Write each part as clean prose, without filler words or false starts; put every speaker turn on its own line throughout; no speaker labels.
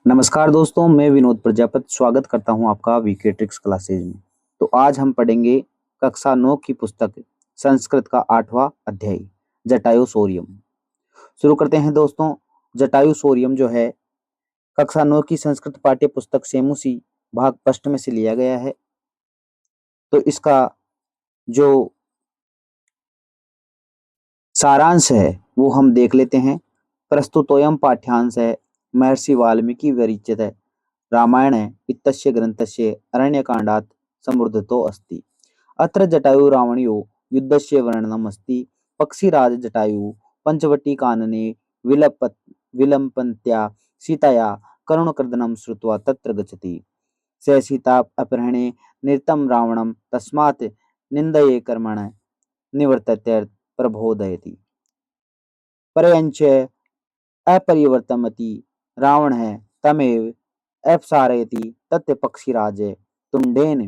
नमस्कार दोस्तों, मैं विनोद प्रजापति स्वागत करता हूं आपका वीके ट्रिक्स क्लासेज में। तो आज हम पढ़ेंगे कक्षा 9 की पुस्तक संस्कृत का 8वां अध्याय जटायु शौर्यम। शुरू करते हैं दोस्तों। जटायु शौर्यम जो है कक्षा 9 की संस्कृत पाठ्य पुस्तक सेमुसी भाग फर्स्ट में से लिया गया है। तो इसका जो सारांश है वो हम देख लेते हैं। प्रस्तुतोयम पाठ्यांश है महर्षि वाल्मीकि विरचित है रामायण इत्यस्य ग्रन्थस्य अरण्यकाण्डात् समृद्धतो अस्ति। अत्र जटायु रावणयो युद्धस्य वर्णनम् अस्ति। पक्षीराज जटायु पंचवटी कानने विलम्पन्त्या सीताया करुणक्रदनं श्रुत्वा तत्र गच्छति। स सीता अपहरणे निरतं रावणं तस्मात् निन्दये कर्मण निवर्तते प्रबोधयति। परञ्च अपरिवर्तमति रावण तमेव अपसारयति तत् पक्षीराज तुण्डेन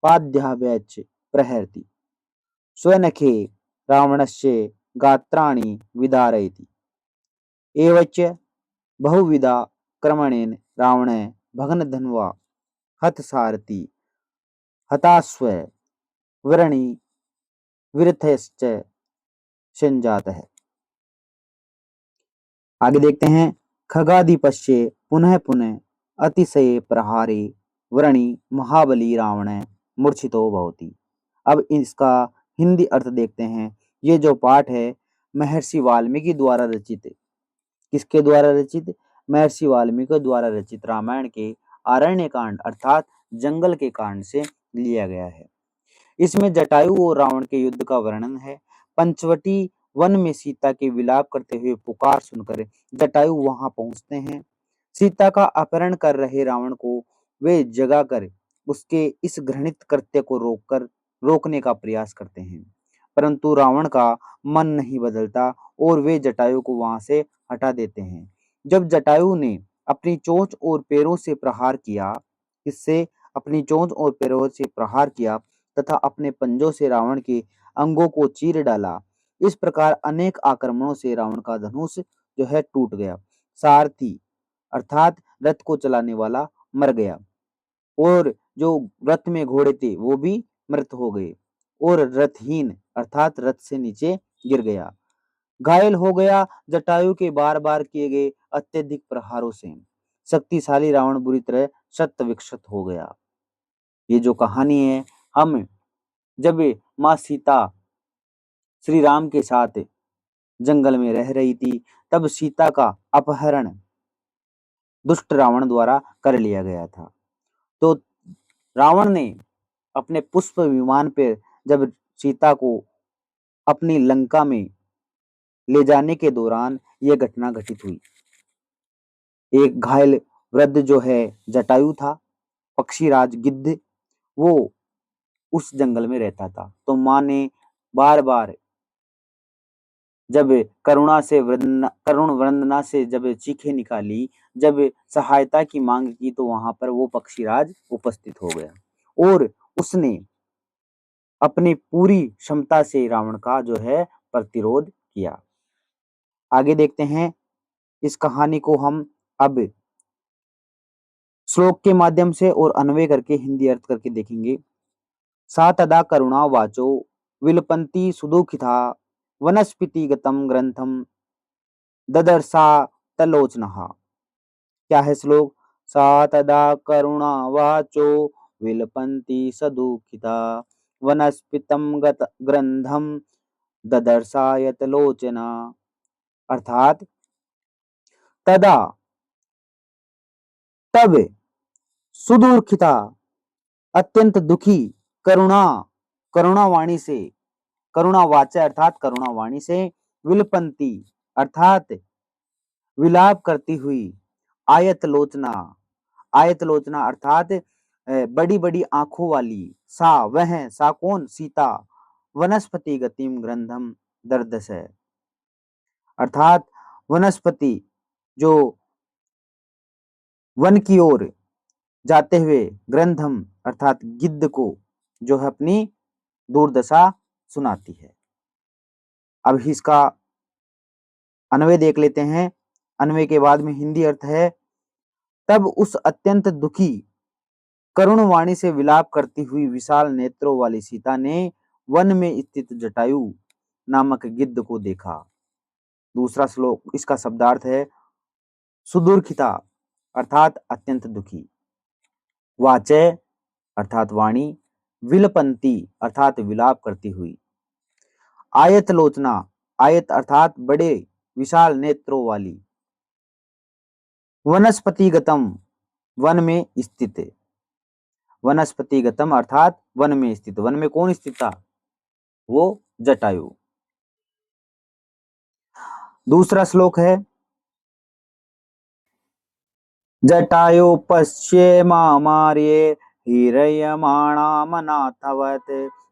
पाद्याभ्यच प्रहरति। स्वनखे रावणस्य गात्राणि विदारयति। एवच बहुविधा क्रमणेन रावणः भग्नधन्वा हतसारथि हताश्व वृणी विरथश्च संजातः। आगे देखते हैं। खगाधिपस्य पुनः पुनः अतिशय प्रहारे व्रणी महाबली रावण मूर्छितो भवति। अब इसका हिंदी अर्थ देखते हैं। ये जो पाठ है महर्षि वाल्मीकि द्वारा रचित। किसके द्वारा रचित? महर्षि वाल्मीकि द्वारा रचित रामायण के आरण्य कांड अर्थात जंगल के कांड से लिया गया है। इसमें जटायु और रावण के युद्ध का वर्णन है। पंचवटी वन में सीता के विलाप करते हुए पुकार सुनकर जटायु वहां पहुंचते हैं। सीता का अपहरण कर रहे रावण को वे जगाकर उसके इस घृणित कृत्य को रोकने का प्रयास करते हैं, परंतु रावण का मन नहीं बदलता और वे जटायु को वहां से हटा देते हैं। जब जटायु ने अपनी चोंच और पैरों से प्रहार किया इससे अपनी चोंच और पैरों से प्रहार किया तथा अपने पंजों से रावण के अंगों को चीर डाला। इस प्रकार अनेक आक्रमणों से रावण का धनुष जो है टूट गया। सारथी अर्थात रथ को चलाने वाला मर गया और जो रथ में घोड़े थे वो भी मृत हो गए और रथहीन अर्थात रथ से नीचे गिर गया। घायल हो गया जटायु के बार बार किए गए अत्यधिक प्रहारों से। शक्तिशाली रावण बुरी तरह शत विक्षत हो गया। ये जो कहानी है, हम जब माँ सीता श्री राम के साथ जंगल में रह रही थी तब सीता का अपहरण दुष्ट रावण द्वारा कर लिया गया था। तो रावण ने अपने पुष्प विमान पर जब सीता को अपनी लंका में ले जाने के दौरान यह घटना घटित हुई। एक घायल वृद्ध जो है जटायु था, पक्षीराज गिद्ध, वो उस जंगल में रहता था। तो माँ ने बार बार जब करुण वंदना से जब चीखें निकाली, जब सहायता की मांग की तो वहां पर वो पक्षीराज उपस्थित हो गया और उसने अपनी पूरी क्षमता से रावण का जो है प्रतिरोध किया। आगे देखते हैं। इस कहानी को हम अब श्लोक के माध्यम से और अन्वय करके हिंदी अर्थ करके देखेंगे। सा तदा करुणा वाचो विलपन्ति सुदुःखिता वनस्पति गतम ग्रंथम ददर्शा तलोचनः। क्या है श्लोक? सा तदा करुणा वाचो विलपन्ति सदुःखिता वनस्पतिं गत ग्रंथम ददर्शायत लोचना। अर्थात तदा तब सुदुःखिता अत्यंत दुखी करुणावाणी से करुणावाचा अर्थात करुणावाणी से विलपंती अर्थात विलाप करती हुई आयत लोचना अर्थात बड़ी बड़ी आंखों वाली सा कौन? सीता वनस्पति गतिम ग्रंथम दर्द से अर्थात वनस्पति जो वन की ओर जाते हुए ग्रंथम अर्थात गिद्ध को जो है अपनी दुर्दशा सुनाती है। अब इसका अन्वय देख लेते हैं। अन्वय के बाद में हिंदी अर्थ है। तब उस अत्यंत दुखी करुण वाणी से विलाप करती हुई विशाल नेत्रों वाली सीता ने वन में स्थित जटायु नामक गिद्ध को देखा। दूसरा श्लोक, इसका शब्दार्थ है सुदुर्खिता अर्थात अत्यंत दुखी, वाचय अर्थात वाणी, विलपंती अर्थात विलाप करती हुई, आयत लोचना, आयत अर्थात बड़े विशाल नेत्रों वाली, वनस्पतिगतम वन में स्थित, वनस्पतिगतम अर्थात वन में स्थित, वन में कौन स्थित था? वो जटायु। दूसरा श्लोक है जटायु पश्येमार्ये हीरयमाणामनाथवत्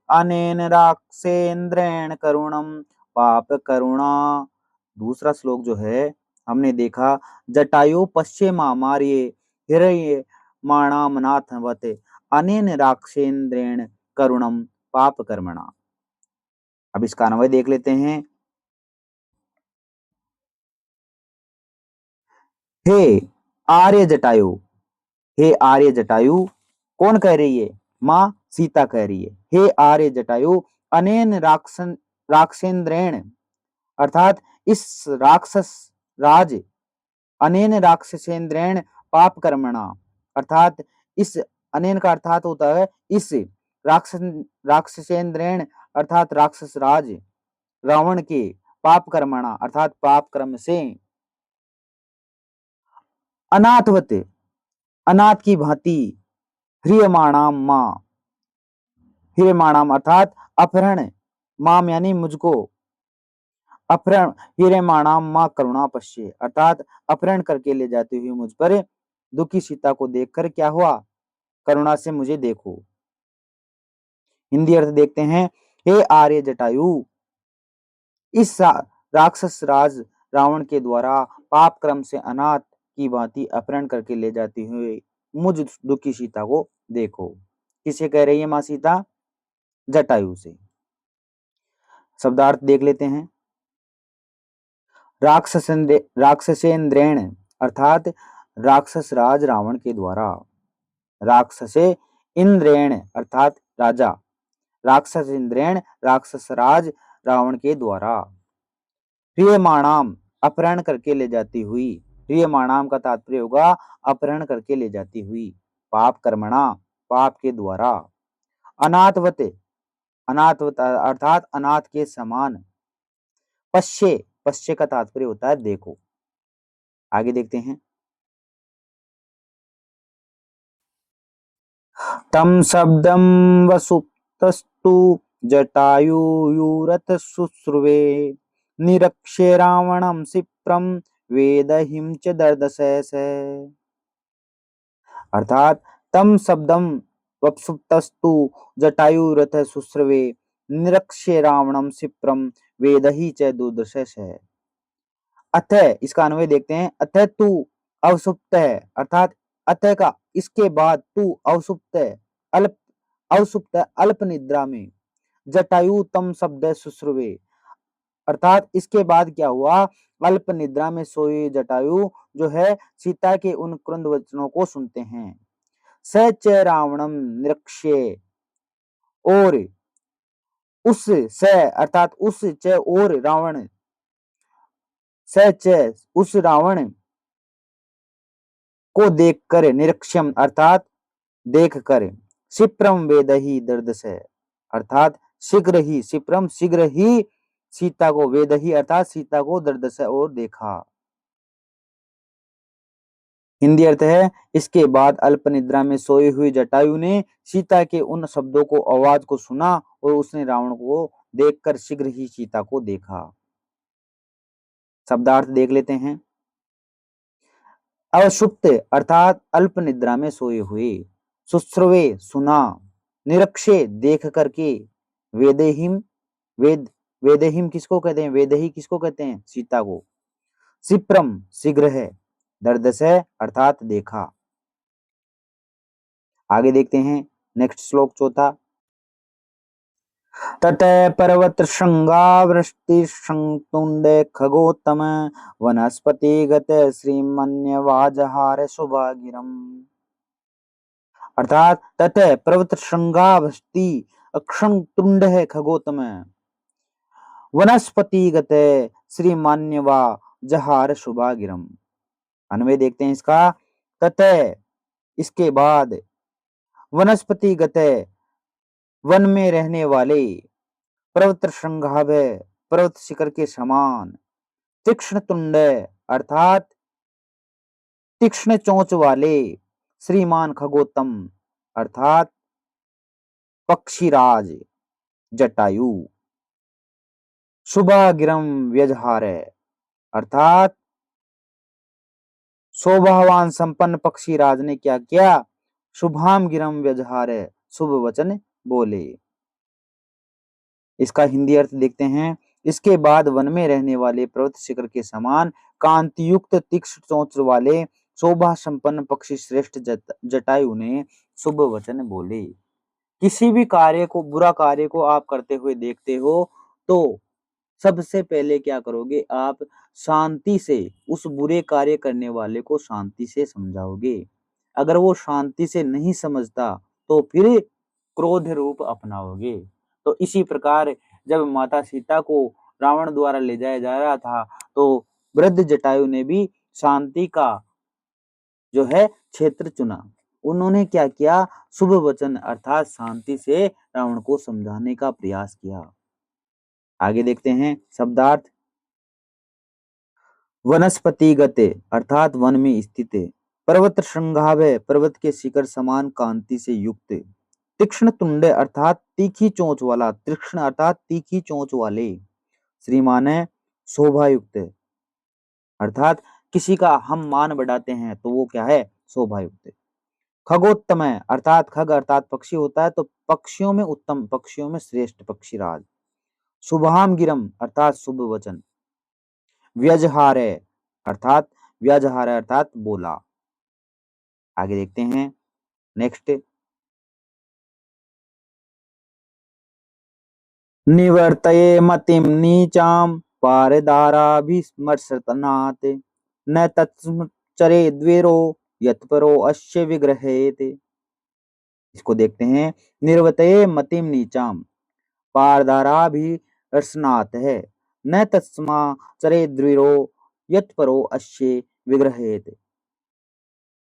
अनेन राक्षसेन्द्रेण करुणम पाप करुणा। दूसरा श्लोक जो है हमने देखा जटायु पश्येमार्ये हीरयमाणामनाथवत् अनेन राक्षसेन्द्रेण करुणम पाप कर्मणा। अब इसका अन्वय देख लेते हैं। हे आर्य जटायु, हे आर्य जटायु, कौन कह रही है? माँ सीता कह रही है। हे आर्य जटायु, अनेन राक्षसेन्द्रेण अर्थात इस राक्षस राज, अनेन राक्षसेन्द्रेण पाप कर्मणा अर्थात इस, अनेन का अर्थात होता है इस, राक्षसेन्द्रेण अर्थात राक्षस राज रावण के, पाप कर्मणा अर्थात पाप कर्म से, अनाथवत अनाथ की भांति, ह्रियमाणाम मां, ह्रियमाणाम अर्थात अपहरण, माम यानी मुझको, अपहरण, ह्रियमाणाम मां करुणा पश्ये अर्थात अपहरण करके ले जाती हुई मुझ पर दुखी सीता को देखकर क्या हुआ? करुणा से मुझे देखो। हिंदी अर्थ देखते हैं। हे आर्य जटायु, इस राक्षस राज रावण के द्वारा पाप क्रम से अनाथ की भांति अपहरण करके ले जाती हुई मुझ दुखी सीता को देखो। किसे कह रही है मां सीता? जटायु से। शब्दार्थ देख लेते हैं। राक्षसेन्द्रेण अर्थात राक्षस राज रावण के द्वारा, राक्षसे इंद्रेण अर्थात राजा, राक्षस इंद्रेण राक्षस राज रावण के द्वारा, प्रियमाणाम अपहरण करके ले जाती हुई, प्रियमाणाम का तात्पर्य होगा अपहरण करके ले जाती हुई, पाप कर्मणा पाप के द्वारा, अनाथवत अनाथवत अर्थात अनाथ के समान, पश्ये पश्ये का तात्पर्य होता है देखो। आगे देखते हैं। तम शब्दम वसुप्तस्तु जटायुयुरथ शुश्रुवे निरक्ष्य रावणं क्षिप्रं वेदहिं च दर्दशेष। अर्थात तम शब्दम वसुप्तस्तु जटायुरथ शुश्रुवे निरक्ष्य रावणं क्षिप्रं वेदहि च दुर्दशेष। अतः इसका अन्वय देखते हैं। अतः तू अवसुप्त है अर्थात अतः का इसके बाद तू अवसुप्त है, अल्प अवसुप्त अल्प निद्रा में, जटायु तम शब्द शुश्रुवे अर्थात इसके बाद क्या हुआ? अल्प निद्रा में सोए जटायु जो है सीता के उन क्रुंद वचनों को सुनते हैं। स च रावणम निरक्ष्य, और उस, स अर्थात उस, च और रावण, स च उस रावण को देखकर, निरक्षम अर्थात देखकर, क्षिप्रम वेदहि दर्द से अर्थात शीघ्र ही, क्षिप्रम शीघ्र ही सीता को, वेदहि अर्थात सीता को दर्द से और देखा। हिंदी अर्थ है इसके बाद अल्प निद्रा में सोई हुई जटायु ने सीता के उन शब्दों को, आवाज को सुना और उसने रावण को देखकर शीघ्र ही सीता को देखा। शब्दार्थ देख लेते हैं। अवसुप्त अर्थात अल्प निद्रा में सोए हुए, शुश्रुवे सुना, निरक्षे देख करके, वेदेहिम वेद, वेदेहिम किसको कहते हैं? वेदही किसको कहते हैं? सीता को, क्षिप्रम शीघ्र है, दर्दश है अर्थात देखा। आगे देखते हैं नेक्स्ट श्लोक चौथा। ततः पर्वत श्रृंगावृष्टि शंतुंडे खगोत्तम वनस्पति गत श्रीमन्यवाजहार शुभागिरम। अर्थात ततः पर्वत श्रृंगावृष्टि अक्षंतुंड खगोत्तम वनस्पतिगत श्रीमान्यवा जहार शुभागिरम। अन्वय देखते हैं इसका। ततः इसके बाद, वनस्पतिगत वन में रहने वाले, पर्वत श्रृंगाभ पर्वत शिखर के समान, तीक्ष्ण तुंड अर्थात तीक्ष्ण चोंच वाले, श्रीमान खगोत्तम अर्थात पक्षीराज जटायु, शुभागिरम व्यजहार अर्थात शोभावान संपन्न पक्षीराज ने क्या किया? शुभाम गिरम व्यजहार शुभ वचन बोले। इसका हिंदी अर्थ देखते हैं। इसके बाद वन में रहने वाले पर्वत शिखर के समान कांतियुक्त तीक्ष्ण चोंच वाले शोभा संपन्न पक्षी श्रेष्ठ जटायु ने शुभ वचन बोले। किसी भी कार्य को, बुरा कार्य को आप करते हुए देखते हो तो सबसे पहले क्या करोगे? आप शांति से उस बुरे कार्य करने वाले को शांति से समझाओगे। अगर वो शांति से नहीं समझता तो फिर क्रोध रूप अपनाओगे। तो इसी प्रकार जब माता सीता को रावण द्वारा ले जाया जा रहा था तो वृद्ध जटायु ने भी शांति का जो है क्षेत्र चुना। उन्होंने क्या किया? शुभ वचन अर्थात शांति से रावण को समझाने का प्रयास किया। आगे देखते हैं शब्दार्थ। वनस्पतिगत अर्थात वन में स्थित, पर्वत श्रृंगाभ पर्वत के शिखर समान कांति से युक्त, तीक्ष्ण तुंड अर्थात तीखी चोंच वाला, तीक्ष्ण अर्थात तीखी चोंच वाले, श्रीमान है शोभायुक्त अर्थात किसी का हम मान बढ़ाते हैं तो वो क्या है? शोभायुक्त। खगोत्तम अर्थात खग अर्थात पक्षी होता है तो पक्षियों में उत्तम, पक्षियों में श्रेष्ठ पक्षीराज। शुभाम गिरम अर्थात शुभ वचन। व्यजहार अर्थात व्यजहार अर्थात बोला। आगे देखते हैं नेक्स्ट। निवर्तये मतिम नीचाम पारदाराभिस्मर्शनात् न तत्चरे द्विरो यत्परो अश्य विग्रहेत। इसको देखते हैं। निर्वतये मतिम नीचाम पारदाराभिस्मर्शनात् है न तस्मा चरे द्विरो यत्परो अश्य विग्रहेत।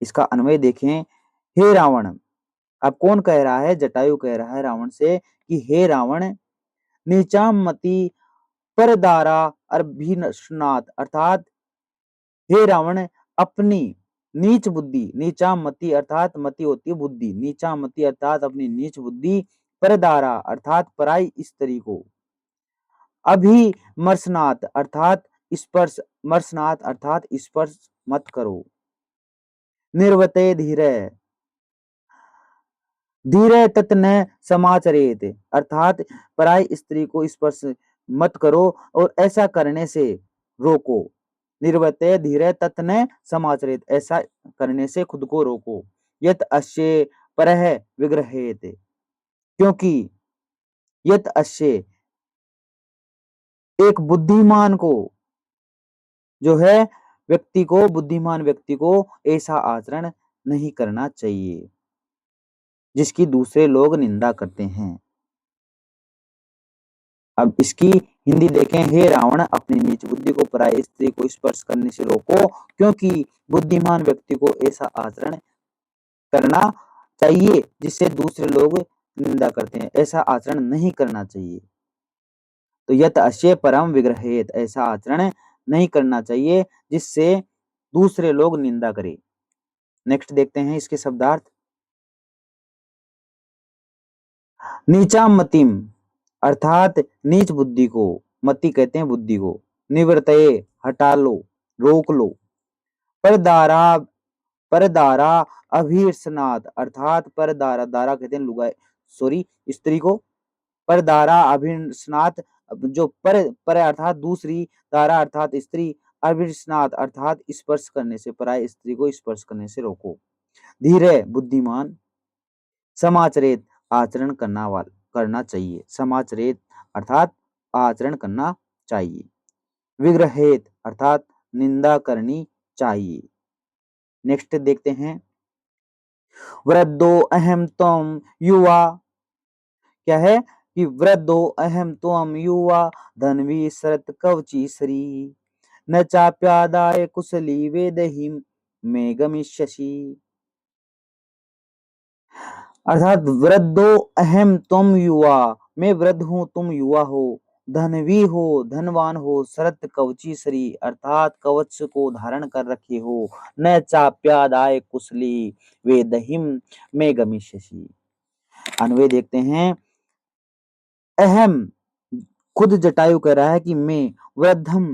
इसका अन्वय देखें। हे रावण, अब कौन कह रहा है? जटायु कह रहा है रावण से कि हे रावण, नीचाम मति परदारा अभिनश्नात अर्थात हे रावण, अपनी नीच बुद्धि, नीचाम मति अर्थात मति होती है बुद्धि, नीचाम मति अर्थात अपनी नीच बुद्धि, परदारा अर्थात पराई स्त्री को, अभी मर्सनात अर्थात स्पर्श, मर्सनात अर्थात स्पर्श मत करो। निर्वते धीरे धीरे तत् न समाचरेत अर्थात पराई स्त्री को स्पर्श मत करो और ऐसा करने से रोको। निर्वते धीरे तत् न समाचरेत ऐसा करने से खुद को रोको। यत अश्य परह विग्रहेत क्योंकि यत अश्य एक बुद्धिमान को जो है व्यक्ति को, बुद्धिमान व्यक्ति को ऐसा आचरण नहीं करना चाहिए जिसकी दूसरे लोग निंदा करते हैं। अब इसकी हिंदी देखें। हे रावण, अपनी नीच बुद्धि को पराई स्त्री को स्पर्श करने से रोको क्योंकि बुद्धिमान व्यक्ति को ऐसा आचरण करना चाहिए जिससे दूसरे लोग निंदा करते हैं। ऐसा आचरण नहीं करना चाहिए। तो यत अश्य परम विग्रहेत ऐसा आचरण नहीं करना चाहिए जिससे दूसरे लोग निंदा करें। नेक्स्ट देखते हैं इसके शब्दार्थ। नीचा मतिम अर्थात नीच बुद्धि को, मति कहते हैं बुद्धि को, निवर्तये हटा लो, रोक लो। परदारा परदारा अभिस्नात अर्थात परदारा, दारा कहते हैं लुगाई, सॉरी स्त्री को। परदारा अभिस्नात जो पर अर्थात दूसरी, दारा अर्थात स्त्री, अभिस्नात अर्थात स्पर्श करने से, पराय स्त्री को स्पर्श करने से रोको। धीरे बुद्धिमान, समाचरित आचरण करना वाला, करना चाहिए, समाचरेत अर्थात आचरण करना चाहिए, विग्रहेत अर्थात निंदा करनी चाहिए। नेक्स्ट देखते हैं, वृद्धो अहम त्वम युवा, क्या है कि वृद्धो अहम त्वम युवा धन्वी शरत कवची श्री न चाप्यादाय कुशली वेदहि में गमिष्यसि। अर्थात वृद्धो अहम तुम युवा, मैं वृद्ध हूँ तुम युवा हो, धनवी हो धनवान हो, शरत कवची श्री अर्थात कवच को धारण कर रखे हो, न चाप्यादाय कुशली वेदहिम में गमिष्यसि। अन्वय देखते हैं, अहम खुद जटायु कह रहा है कि मैं वृद्धम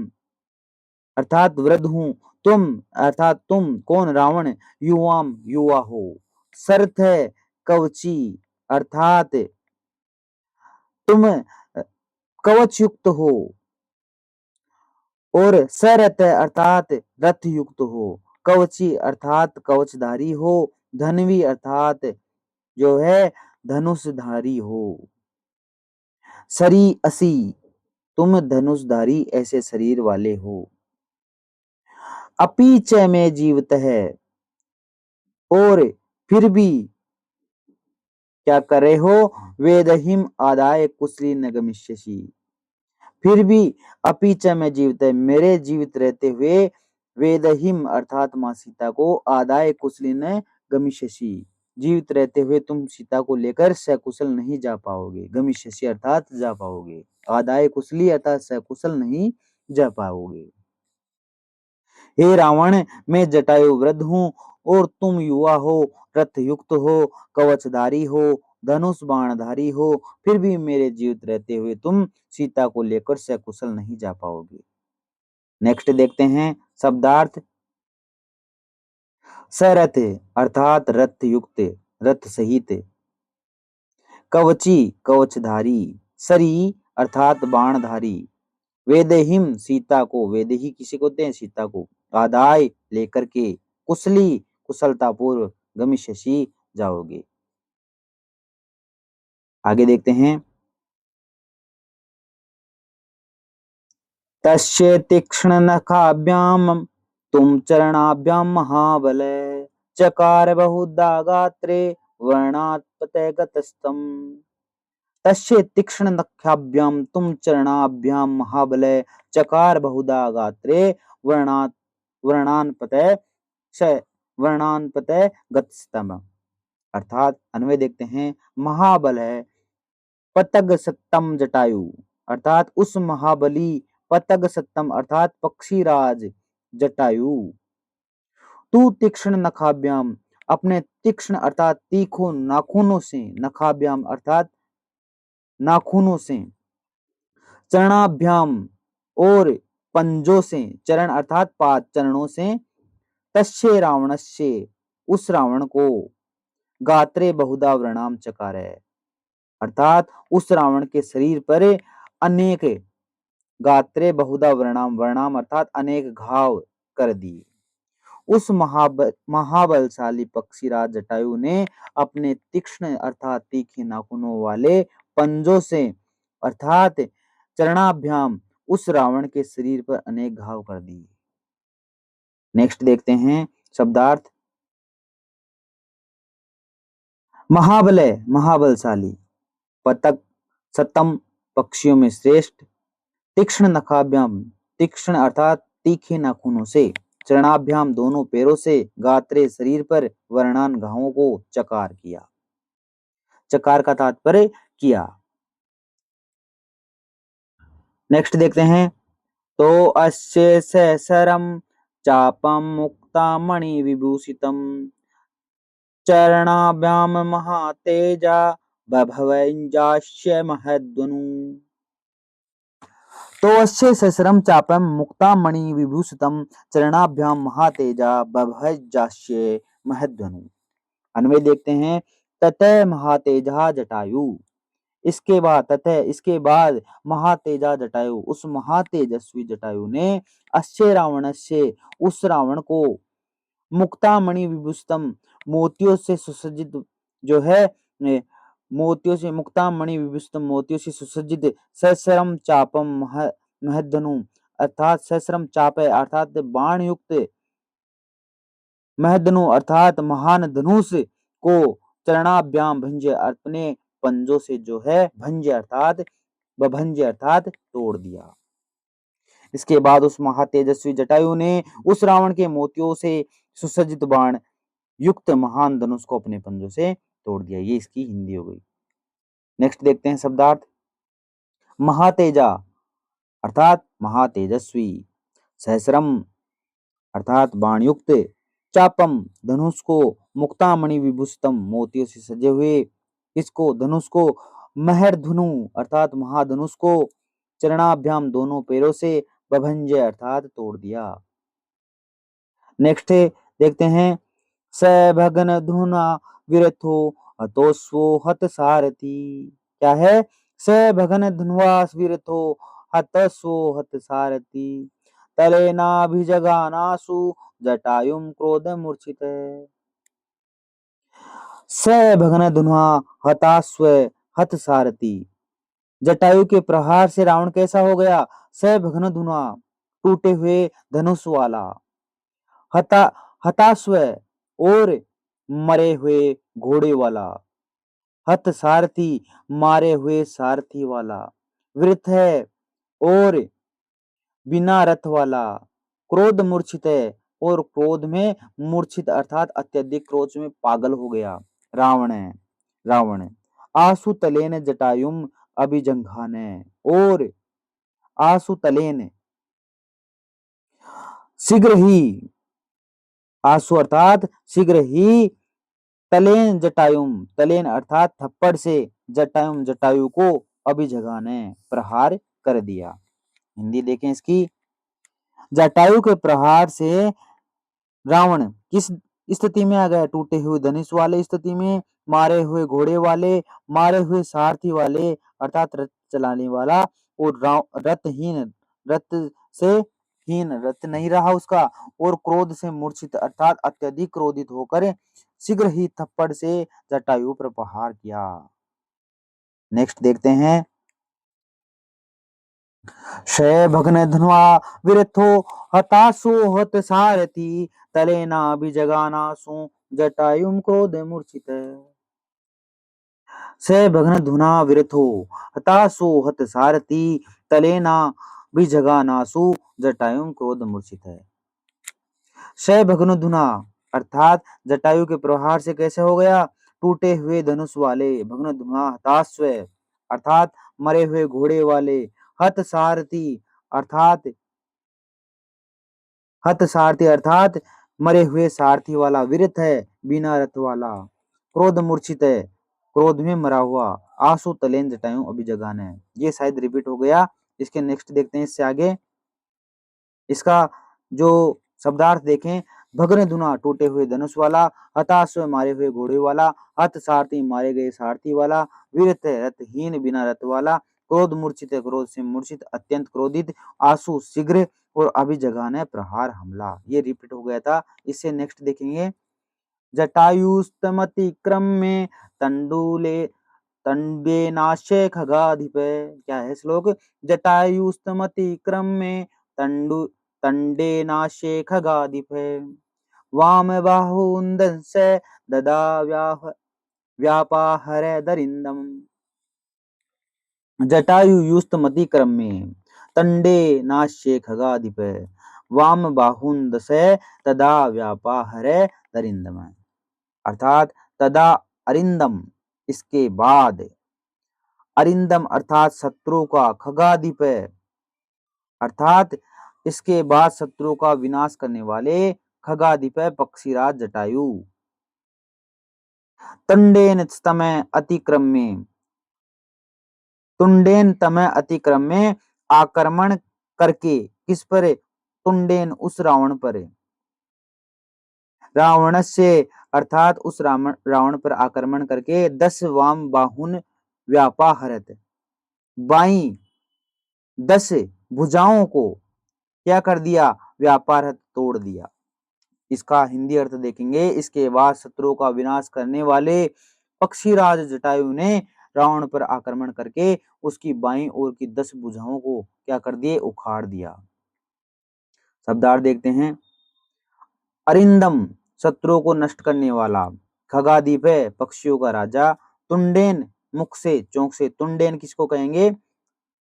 अर्थात वृद्ध हूँ, तुम अर्थात तुम कौन रावण, युवाम युवा हो, शरथ है कवची अर्थात तुम कवच युक्त हो, और सरथ अर्थात रथ युक्त हो, कवची अर्थात कवचधारी हो, धनवी अर्थात जो है धनुषधारी हो, सरी असी तुम धनुषधारी ऐसे शरीर वाले हो, अपी च में जीवित है और फिर भी क्या कर रहे हो, वेदहिम आदाय कुशली न गमिष्यसि, फिर भी अपी च में जीवित है मेरे जीवित रहते हुए, वेदहिम अर्थात मां सीता को आदाय कुशली न गमिष्यसि जीवित रहते हुए तुम सीता को लेकर सकुशल नहीं जा पाओगे, गमिष्यसि अर्थात जा पाओगे, आदाय कुशली अर्थात सकुशल नहीं जा पाओगे। हे रावण, मैं जटायु वृद्ध हूँ और तुम युवा हो, रथ युक्त हो, कवचधारी हो, धनुष बाणधारी हो, फिर भी मेरे जीवित रहते हुए तुम सीता को लेकर सकुशल नहीं जा पाओगे। नेक्स्ट देखते हैं शब्दार्थ, सरथ अर्थात रथ युक्त रथ सहित, कवची कवचधारी, सरी अर्थात बाणधारी, वेदेहिम सीता को, वेदेही किसी को होते हैं सीता को, आदाय लेकर के, कुशली कुशलतापूर्व, गमिष्यसि जाओगे। आगे देखते हैं, तस्य तीक्ष्ण नखाभ्याम तुम चरणाभ्याम महाबल चकार बहुधा गात्रे वर्णात् पतयगतस्तम। तस्य तीक्ष्ण नखाभ्याम तुम चरणाभ्याम महाबल चकार बहुधा गात्रे वर्णात् वर्णान्पतय वर्णान्पतय गतस्तम। अर्थात अन्वय देखते हैं, महाबल है पतग सत्तम जटायु अर्थात उस महाबली, पतग सत्तम अर्थात पक्षीराज जटायु, तू तीक्ष्ण नखाभ्याम अपने तीक्ष्ण अर्थात तीखों नाखूनों से, नखाभ्याम अर्थात नाखूनों से, चरणाभ्याम और पंजों से, चरण अर्थात पाद चरणों से, तस्य रावणस्य उस रावण को, गात्रे बहुधा व्रणाम चकार है अर्थात उस रावण के शरीर पर अनेक, गात्रे बहुधा व्रणाम वर्णाम अर्थात अनेक घाव कर दिए। उस महाबलशाली पक्षीराज जटायु ने अपने तीक्ष्ण अर्थात तीखे नाखूनों वाले पंजों से अर्थात चरणाभ्याम उस रावण के शरीर पर अनेक घाव कर दिए। नेक्स्ट देखते हैं शब्दार्थ, महाबलय महाबलशाली, पतक सतम पक्षियों में श्रेष्ठ, तीक्ष्ण नखाभ्याम तीक्ष्ण अर्थात तीखे नाखूनों से, चरणाभ्याम दोनों पैरों से, गात्रे शरीर पर, वर्णान घावों को चकार किया, चकार का तात्पर्य किया। नेक्स्ट देखते हैं, तो अस्य सहसरम चापम मुक्ता मणि विभूषितम चरणाभ्याम महातेजा बभवैञ्जास्य महद्वनु। तो अस्य सहस्रम चापम मुक्ता मणि विभूषितम चरणाभ्याम महातेजा बभवैञ्जास्य महद्वनु। अन्वय देखते हैं, ततः महातेजा जटायु, इसके बाद ततः इसके बाद महातेजा जटायु उस महातेजस्वी जटायु ने अस्य रावणस्य उस रावण को, मुक्तामणि विभूषितम मोतियों से सुसज्जित जो है मोतियों से मुक्तामणि विभूषितम, मोतियों से सुसज्जित, सहस्रम चापम महधनु, अर्थात सहस्रम चाप है अर्थात बाण युक्त, महधनु अर्थात महान धनुष को चरणाभ्याम भंजे अपने पंजों से जो है भंजे अर्थात बभंजे अर्थात तोड़ दिया। इसके बाद उस महातेजस्वी जटायु ने उस रावण के मोतियों से सुसज्जित बाण युक्त महान धनुष को अपने पंजों से तोड़ दिया। ये इसकी हिंदी हो गई। नेक्स्ट देखते हैं शब्दार्थ। महातेजा अर्थात महातेजस्वी, सहस्रम अर्थात बाणयुक्त, चापम धनुष को, मुक्तामणि विभूषितम मोतियों से सजे हुए इसको धनुष को, महरधनु अर्थात महाधनुष को, चरणाभ्याम दोनों पैरों से, बभंजे अर्थात तोड़ दिया। नेक्स्ट देखते हैं। स भगन धुना विरथो हतोस्वो हत सारथी। क्या है? स भगन धुनवा विरथो हतस्वो हत सारथी, तलेनाभिजगानासु जटायुम क्रोध मूर्छित। स भगन धुनवा हतास्व हत सारथी, जटायु के प्रहार से रावण कैसा हो गया? स भगन धुनवा टूटे हुए धनुष वाला, हता हताश्व और मरे हुए घोड़े वाला, हत सारथी मारे हुए सारथी वाला, वृथ है और बिना रथ वाला, क्रोध मूर्छित है और क्रोध में मूर्छित अर्थात अत्यधिक क्रोध में पागल हो गया रावण है। रावण आसु तलेन जटायुम अभिजंघान, और आसु तलेन शीघ्र ही, आसु अर्थात शीघ्र ही, तलेन जटायुम, तलेन अर्थात थप्पड़ से, जटायुम जटायु को अभिजगाने प्रहार कर दिया। हिंदी देखें इसकी। जटायु के प्रहार से रावण किस स्थिति में आ गया? टूटे हुए धनुष वाले स्थिति में, मारे हुए घोड़े वाले, मारे हुए सारथी वाले अर्थात रथ चलाने वाला, और रथहीन, रथ से हीन, रथ नहीं रहा उसका, और क्रोध से मूर्छित अर्थात अत्यधिक क्रोधित होकर शीघ्र ही थप्पड़ से जटायु पर प्रहार किया। नेक्स्ट देखते हैं। क्षय भग्न धनुआ विरथो हताशो हत सारथी, तलेना अभिजगानासु जटायुम क्रोध मूर्छित। क्षय भग्न धुना विरथो हताशो हत सारथी, तलेना अभिजगानासु जटायुम क्रोध मूर्छित है। क्षय भग्न धुना अर्थात जटायु के प्रहार से कैसे हो गया? टूटे हुए धनुष वाले, भग्न धुना हताश्व अर्थात मरे हुए घोड़े वाले, हत सारथी अर्थात हत सारथी अर्थात मरे हुए सारथी वाला, विरथ है बिना रथ वाला, क्रोध मूर्छित है क्रोध में मरा हुआ, आंसू तलेन जटायु अभिजगान है। ये शायद रिपीट हो गया। इसके नेक्स्ट देखते हैं इससे आगे। इसका जो शब्दार्थ देखें। भग्न धुना टूटे हुए धनुष वाला, हताश्व मारे हुए घोड़े वाला, हत सारथी मारे गए सारथी वाला, विरथ है रथहीन बिना रथ वाला, क्रोध मूर्छित है क्रोध से मूर्छित अत्यंत क्रोधित, आंसू शीघ्र, और अभिजगान है प्रहार हमला। ये रिपीट हो गया था। इससे नेक्स्ट देखेंगे। जटायुस्तमति क्रम में तंडुले तंडेनाशय खगाधिप। क्या है श्लोक? जटायुस्तमति क्रम में तंडेनाशय खगाधिप, वाम बाहुंदंस ददा व्यापाहरे दरिंदम। जटायु युस्तमति क्रम में तंडे नाश्य खगाधिप, वाम बाहुंदस तदा व्यापाहरे दरिंदम, अर्थात तदा अरिंदम इसके बाद, अरिंदम अर्थात शत्रु का, खगाधिप अर्थात इसके बाद शत्रु का विनाश करने वाले, खगाधिप पक्षीराज जटायु। तंडेन तमय अतिक्रम में, तुंडेन तमय अतिक्रम में आक्रमण करके, किस पर? तुंडेन उस रावण पर, रावण से अर्थात उस रावण पर आक्रमण करके, 10 वाम बाहुन व्यापाहरत, बाई 10 भुजाओं को क्या कर दिया? व्यापाहरत तोड़ दिया। इसका हिंदी अर्थ देखेंगे। इसके बाद शत्रु का विनाश करने वाले पक्षीराज जटायु ने रावण पर आक्रमण करके उसकी बाईं ओर की 10 भुजाओं को क्या कर दिए, उखाड़ दिया। शब्दार्थ देखते हैं। अरिंदम शत्रुओं को नष्ट करने वाला, खगादीप है पक्षियों का राजा, तुंडेन मुख से, चोंच से, तुंडेन किसको कहेंगे,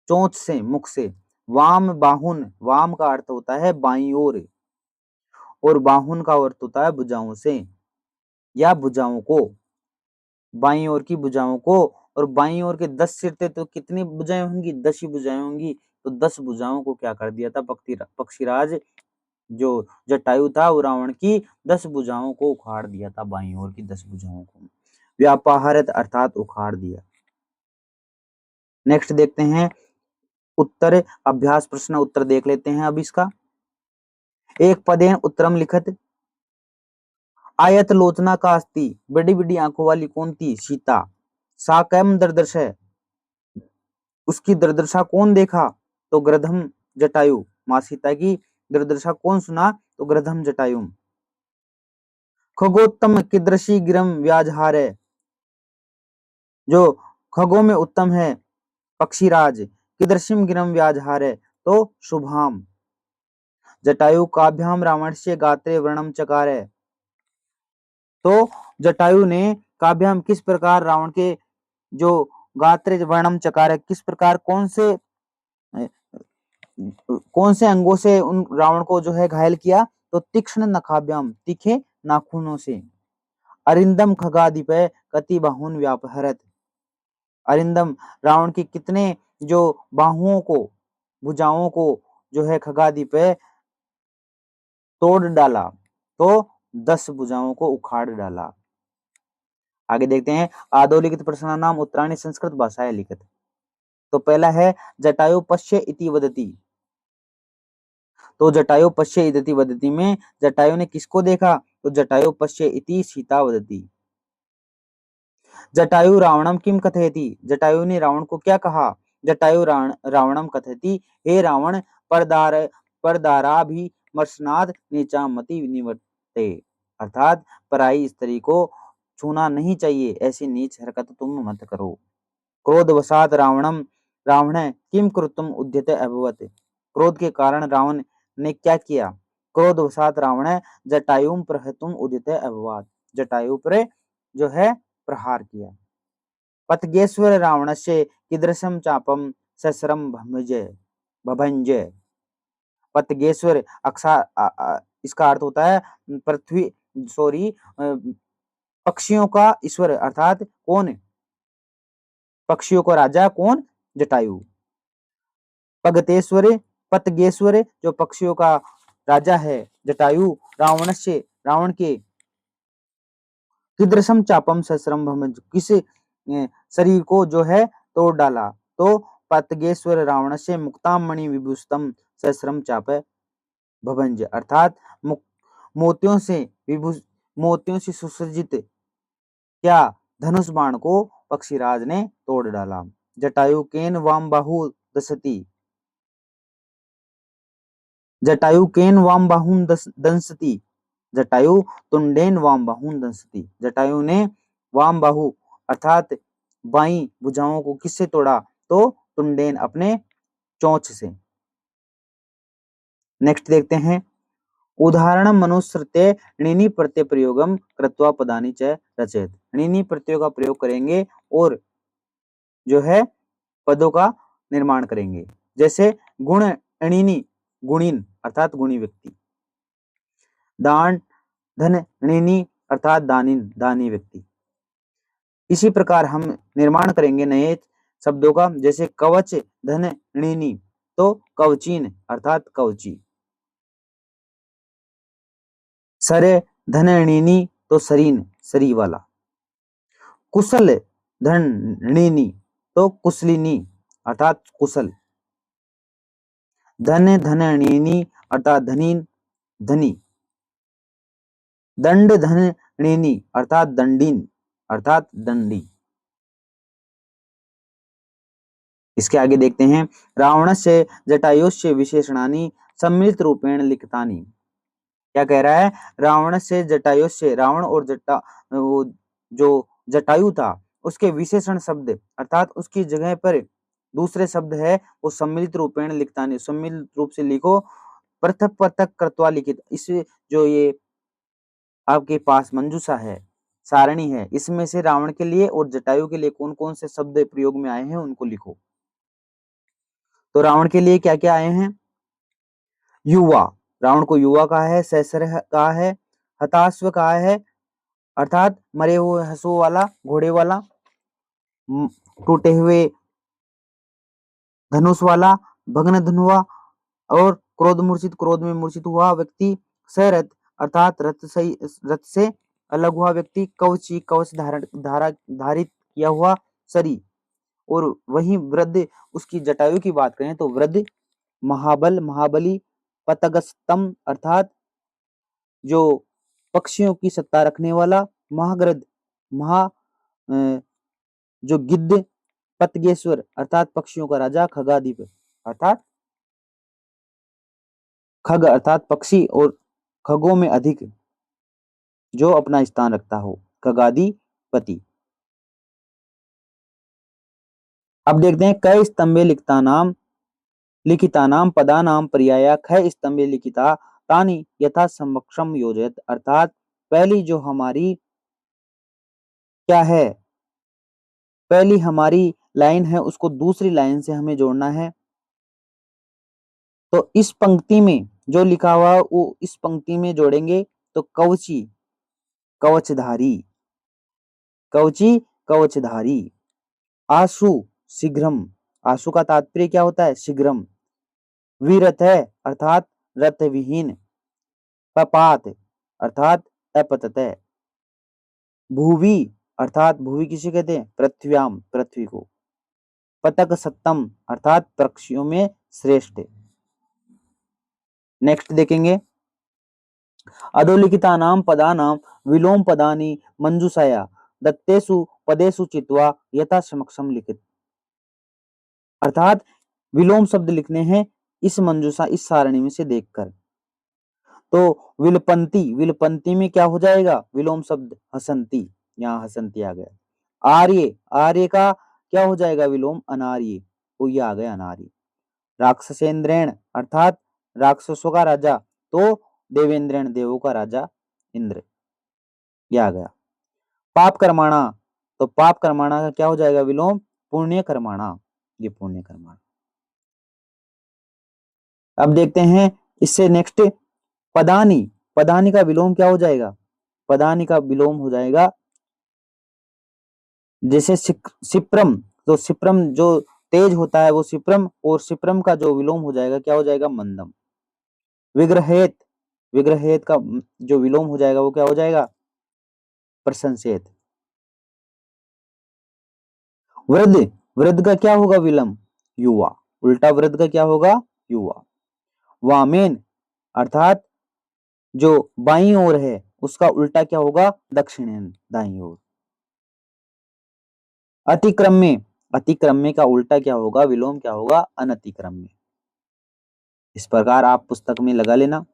चोंच से, मुख से, वाम बाहुन, वाम का अर्थ होता है बाईं ओर और बाहुन का अर्थ होता है भुजाओं से या भुजाओं को, बाईं ओर की भुजाओं को। और बाईं ओर के 10 सिर थे तो कितनी भुजाएं होंगी, 10 ही भुजाएं होंगी। तो 10 भुजाओं को क्या कर दिया था पक्षीराज जो जटायु था वो रावण की 10 भुजाओं को उखाड़ दिया था, बाईं ओर की 10 भुजाओं को व्यापाहरत अर्थात उखाड़ दिया। नेक्स्ट देखते हैं उत्तर, अभ्यास प्रश्न उत्तर देख लेते हैं अब इसका। एक पदेन उत्तरम लिखत, आयत लोचना का अस्ति, बड़ी बड़ी आंखों वाली कौन थी, सीता। साकम दर्दश है, उसकी दुर्दशा कौन देखा, तो गृधम जटायु, मां सीता की दुर्दशा कौन सुना, तो गृधम जटायु। खगोत्तम कीदृशी गिरम व्याजहार है, जो खगों में उत्तम है पक्षीराज, कीदृशिम गिरम व्याजहार है, तो शुभाम। जटायु काभ्याम रावण से गात्रे वर्णम चकार है, तो जटायु ने काव्याम किस प्रकार रावण के जो गात्र वर्णम चकार है, किस प्रकार कौन से अंगों से उन रावण को जो है घायल किया, तो तीक्ष्ण नखाभ्याम, तीखे नाखूनों से। अरिंदम खगाधिप कति बाहुन व्यापहरत, अरिंदम रावण की कितने जो बाहुओं को, भुजाओं को जो है खगाधिप तोड़ डाला, तो 10 भुजाओं को उखाड़ डाला। आगे देखते हैं आदोलिखित प्रश्न नाम उत्तरायणी संस्कृत भाषाएं लिखित। तो पहला है जटायु पश्य इति वदति, तो जटायु पश्य इति वदति में जटायु ने किसको देखा, तो जटायु पश्य इति सीता वदति। जटायु रावणम किम कथयति, जटायु ने रावण को क्या कहा, जटायु रावणम कथयति, हे रावण परदारा भी मर्शनाद नीचा मति निवर्ते, अर्थात पराई स्त्री को छूना नहीं चाहिए, ऐसी नीच हरकत तुम मत करो। क्रोधवशात रावण किम कृतम उद्यते अभवत, क्रोध के कारण रावण ने क्या किया, क्रोधवशात रावण जटायुम प्रहतुम उद्यते अभवत, जटायु पर जो है प्रहार किया। पतगेश्वर रावण से कीदृशम चापम ससरम भभंजय, पतगेश्वर इसका अर्थ होता है पृथ्वी, सॉरी पक्षियों का ईश्वर, अर्थात कौन, पक्षियों का राजा कौन, जटायु। पगतेश्वर पतगेश्वर जो पक्षियों का राजा है जटायु, रावण से, रावण के कीदृशम चापम सहस्रम भभंज, किस शरीर को जो है तोड़ डाला, तो पतगेश्वर रावण से मुक्तामणि विभूषितम सहस्रम चाप भभंज, अर्थात मोतियों से सुसज्जित क्या धनुष बाण को पक्षीराज ने तोड़ डाला। जटायु केन वाम बाहु दसती, जटायु केन वाम बाहुम दंसती, जटायु तुंडेन वाम बाहुम दंसती, जटायु ने वाम बाहु अर्थात बाई भुजाओं को किससे तोड़ा, तो तुंडेन अपने चोंच से। नेक्स्ट देखते हैं उदाहरण मनुस्मृते णिनि प्रत्यय प्रयोगम कृत्वा पदानि च रचयत, णिनि प्रत्यय का प्रयोग करेंगे और जो है पदों का निर्माण करेंगे। जैसे गुण णिनि, गुणीन अर्थात गुणी व्यक्ति, दान धन णिनि अर्थात दानिन, दानी व्यक्ति। इसी प्रकार हम निर्माण करेंगे नए शब्दों का, जैसे कवच धन णिनि, तो कवचीन अर्थात कवची। सरे धन णिनि, तो सरीन, सरी वाला। कुशल धन णिनि, तो कुशलिनी अर्थात कुशल। धन धन णिनि अर्थात धनीन, धनी। दंड धन णिनि अर्थात दंडीन, अर्थात दंडी। इसके आगे देखते हैं रावण से जटायुष्य विशेषणानि सम्मिलित रूपेण लिखतानि, क्या कह रहा है, रावण से जटायुष्य, रावण और जटा जो जटायु था उसके विशेषण शब्द अर्थात उसकी जगह पर दूसरे शब्द है वो सम्मिलित रूपेण लिखता नहीं, सम्मिलित रूप से लिखो। पृथक पृथक कृत्वा लिखित, इस जो ये आपके पास मंजूषा है, सारणी है, इसमें से रावण के लिए और जटायु के लिए कौन कौन से शब्द प्रयोग में आए हैं उनको लिखो। तो रावण के लिए क्या क्या आए हैं? युवा, रावण को युवा कहा है, सहसर कहा है, हताश्व कहा है अर्थात मरे हुए हंसों वाला, घोड़े वाला, टूटे हुए धनुष वाला, भग्न धनुआ और क्रोध मूर्छित, क्रोध में मूर्छित हुआ व्यक्ति, सरथ अर्थात रथ से अलग हुआ व्यक्ति, कवची कवच धारित किया हुआ शरीर, और वही वृद्ध उसकी जटायु की बात करें तो वृद्ध, महाबल महाबली, पतगस्तम अर्थात जो पक्षियों की सत्ता रखने वाला, महागृध महा जो गिद्ध, पतगेश्वर अर्थात पक्षियों का राजा, खगाधिप अर्थात खग अर्थात पक्षी और खगों में अधिक जो अपना स्थान रखता हो, खगाधिपति। अब देखते हैं कई स्तंभे लिखिता नाम पदा नाम पर्याया ख स्तंभे लिखिता तानी यथा समक्षम योजयत अर्थात पहली जो हमारी क्या है, पहली हमारी लाइन है उसको दूसरी लाइन से हमें जोड़ना है। तो इस पंक्ति में जो लिखा हुआ वो इस पंक्ति में जोड़ेंगे तो कवची कवचधारी, कवची कवचधारी, आशु शीघ्रम, आशु का तात्पर्य क्या होता है? शीघ्रम, विरथ है अर्थात रथ विहीन, पपात अर्थात अपतत, भूवि अर्थात भूवि किसे कहते हैं? पृथ्व्याम, पृथ्वी को, पतक सत्तम अर्थात पक्षियों में श्रेष्ठ। नेक्स्ट देखेंगे अधोलिखितानां पदानां विलोम पदानि मंजूषाया दत्तेषु पदेषु चित्वा यथा समक्षम लिखित अर्थात विलोम शब्द लिखने हैं इस मंजूषा इस सारणी में से देखकर। तो विलपंती, विलपंती में क्या हो जाएगा? विलोम शब्द हसंती, यहाँ हसंती आ गया। आर्य, आर्य का क्या हो जाएगा विलोम? अनार्य, तो ये आ गया अनार्य। राक्षसेंद्रेण अर्थात राक्षसों का राजा, तो देवेंद्रेण देवों का राजा इंद्र, ये आ गया। पाप कर्माणा, तो पाप कर्माणा का क्या हो जाएगा विलोम? पुण्य कर्माणा, ये पुण्य कर्माणा। अब देखते हैं इससे नेक्स्ट पदानी, पदानी का विलोम क्या हो जाएगा? पदानी का विलोम हो जाएगा जैसे सिप्रम, तो सिप्रम जो तेज होता है वो सिप्रम, और सिप्रम का जो विलोम हो जाएगा क्या हो जाएगा? मंदम। विग्रहेत, विग्रहेत का जो विलोम हो जाएगा वो क्या हो जाएगा? प्रशंसित। वृद्ध, वृद्ध का क्या होगा विलम? युवा, उल्टा वृद्ध का क्या होगा? युवा। वामेन अर्थात जो बाईं ओर है उसका उल्टा क्या होगा? दक्षिणेन, दाईं ओर। अतिक्रम्य, अतिक्रम्य का उल्टा क्या होगा? विलोम क्या होगा? अनतिक्रम्य। इस प्रकार आप पुस्तक में लगा लेना।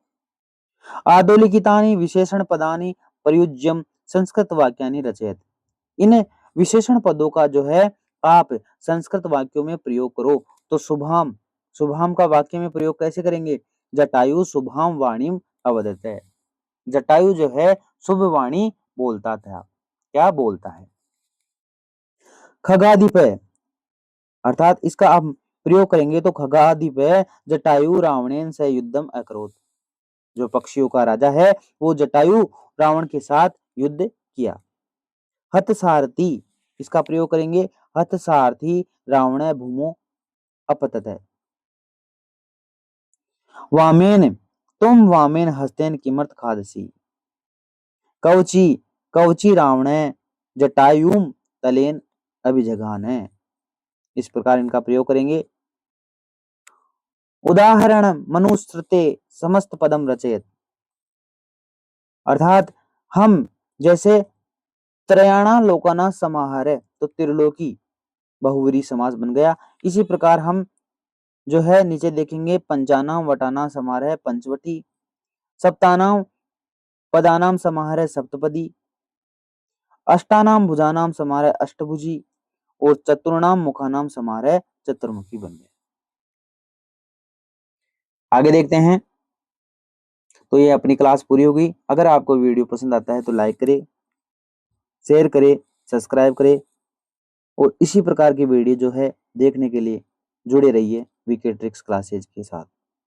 आदोलिखितानि विशेषण पदानि प्रयुज्यम संस्कृत वाक्यानि रचयत, इन विशेषण पदों का जो है आप संस्कृत वाक्यों में प्रयोग करो। तो शुभाम, शुभाम का वाक्य में प्रयोग कैसे करेंगे? जटायु शुभाम वाणीम अवदत है, जटायु जो है शुभ वाणी बोलता था, क्या बोलता है? खगाधिप अर्थात इसका आप प्रयोग करेंगे तो खगाधिप जटायु रावणेन से युद्धम अकरोत, जो पक्षियों का राजा है वो जटायु रावण के साथ युद्ध किया। हत सारथी, इसका प्रयोग करेंगे हत सारथी रावण भूमो अपतत है। वामेन, तुम वामेन हस्तेन किमर्थ खादसी, कवची कवची रावण जटायुम तलेन अभिजगान है, इस प्रकार इनका प्रयोग करेंगे। उदाहरण मनुश्रुते समस्त पदम रचयत अर्थात हम जैसे त्रयाणा लोकाना समाहार है तो त्रिलोकी बहुव्रीहि समास बन गया। इसी प्रकार हम जो है नीचे देखेंगे पंचानाम वटाना समाहार है पंचवटी, सप्तानाम पदानाम समाहार है सप्तपदी, अष्टानाम भुजानाम समारय अष्टभुजी और चतुर्णाम मुखानाम समारय चतुर्मुखी बन गया। आगे देखते हैं। तो ये अपनी क्लास पूरी हो गई। अगर आपको वीडियो पसंद आता है तो लाइक करें, शेयर करें, सब्सक्राइब करें और इसी प्रकार की वीडियो जो है देखने के लिए जुड़े रहिए वीके ट्रिक्स क्लासेज के साथ।